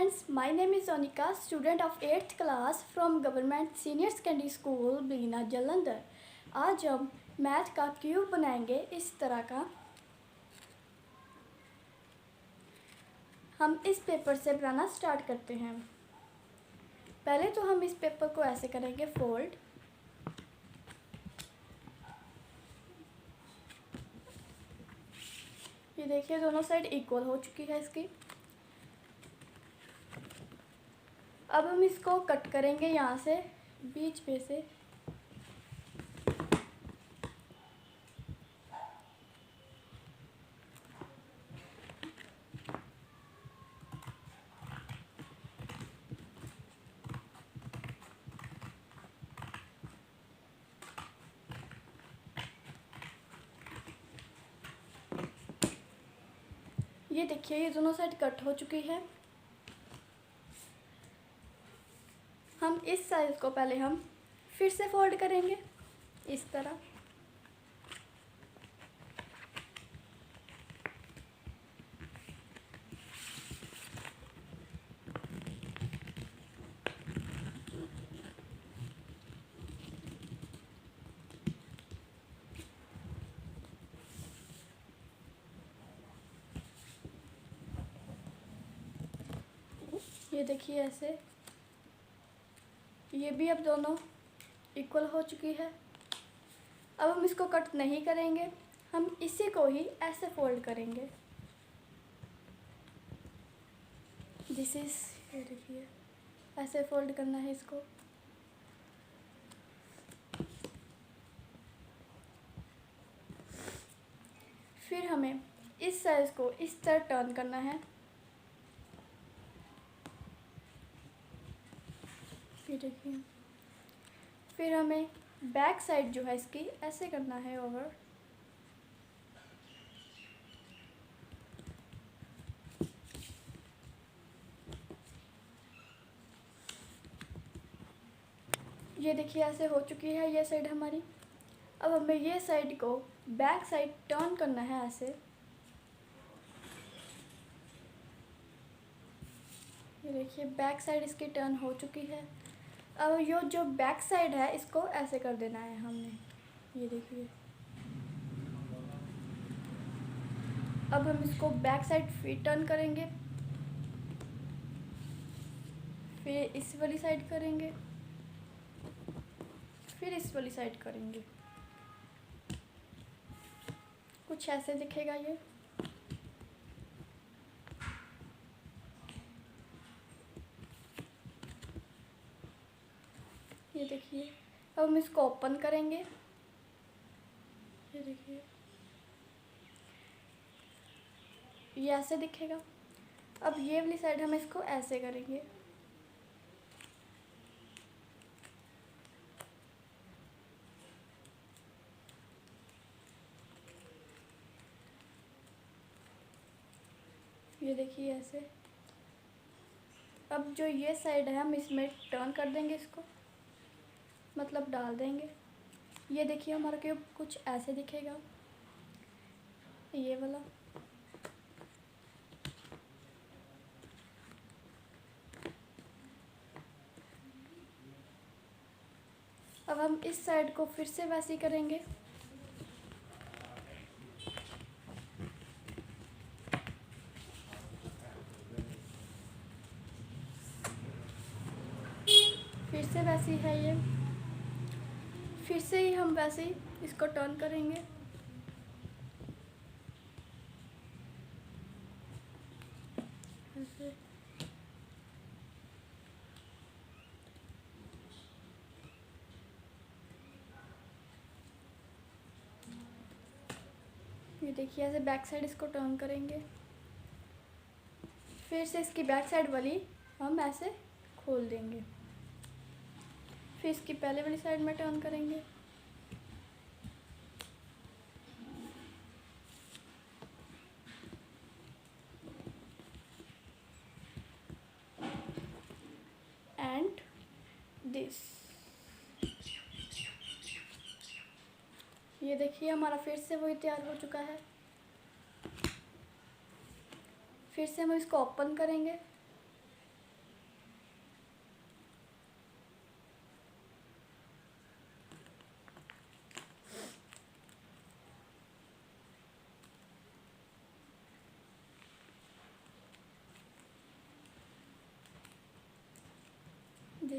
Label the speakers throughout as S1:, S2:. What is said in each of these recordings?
S1: friends, my name is Onika, student of 8th class from Government Senior Secondary School, बीना जलंधर। आज हम math का cube बनाएंगे इस तरह का। हम इस पेपर से बनाना स्टार्ट करते हैं। पहले तो हम इस पेपर को ऐसे करेंगे फोल्ड। ये देखिए दोनों साइड इक्वल हो चुकी है इसकी। अब हम इसको कट करेंगे यहाँ से बीच पे से। ये देखिए ये दोनों साइड कट हो चुकी है। हम इस साइज को पहले हम फिर से फोल्ड करेंगे इस तरह। ये देखिए ऐसे। ये भी अब दोनों इक्वल हो चुकी है। अब हम इसको कट नहीं करेंगे, हम इसी को ही ऐसे फोल्ड करेंगे। दिस इज, ये देखिए ऐसे फोल्ड करना है इसको। फिर हमें इस साइज को इस तरह टर्न करना है। ये देखिए। फिर हमें बैक साइड जो है इसकी ऐसे करना है ओवर। ये देखिए ऐसे हो चुकी है ये साइड हमारी। अब हमें ये साइड को बैक साइड टर्न करना है ऐसे। ये देखिए बैक साइड इसकी टर्न हो चुकी है। अब ये जो बैक साइड है इसको ऐसे कर देना है हमने। ये देखिए। अब हम इसको बैक साइड फिर टर्न करेंगे, फिर इस वाली साइड करेंगे, फिर इस वाली साइड करेंगे। कुछ ऐसे दिखेगा ये। ये देखिए। अब हम इसको ओपन करेंगे। ये देखिए ये ऐसे दिखेगा। अब ये वाली साइड हम इसको ऐसे करेंगे। ये देखिए ऐसे। अब जो ये साइड है हम इसमें टर्न कर देंगे इसको, मतलब डाल देंगे। ये देखिए हमारा क्यूब कुछ ऐसे दिखेगा, ये वाला। अब हम इस साइड को फिर से वैसे ही करेंगे। फिर से वैसी है ये। फिर से ही हम वैसे ही इसको टर्न करेंगे। ऐसे। ये देखिए ऐसे बैक साइड इसको टर्न करेंगे। फिर से इसकी बैक साइड वाली हम ऐसे खोल देंगे। फिर इसकी पहले वाली साइड में टर्न करेंगे। And this. ये देखिए हमारा फिर से वही तैयार हो चुका है। फिर से हम इसको ओपन करेंगे।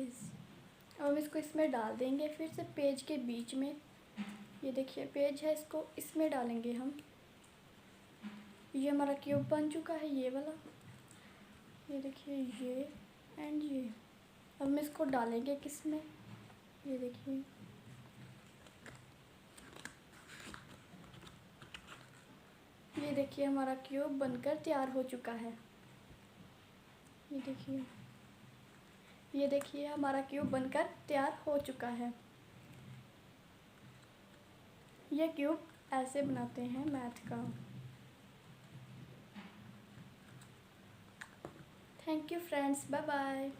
S1: गाइस। अब हम इसको इसमें डाल देंगे फिर से पेज के बीच में। ये देखिए पेज है, इसको इसमें डालेंगे हम। ये हमारा क्यूब बन चुका है, ये वाला। ये देखिए ये एंड ये। अब हम इसको डालेंगे किस में, ये देखिए। ये देखिए हमारा क्यूब बनकर तैयार हो चुका है। ये देखिए, ये देखिए हमारा क्यूब बनकर तैयार हो चुका है। ये क्यूब ऐसे बनाते हैं मैथ का। Thank you friends, bye bye.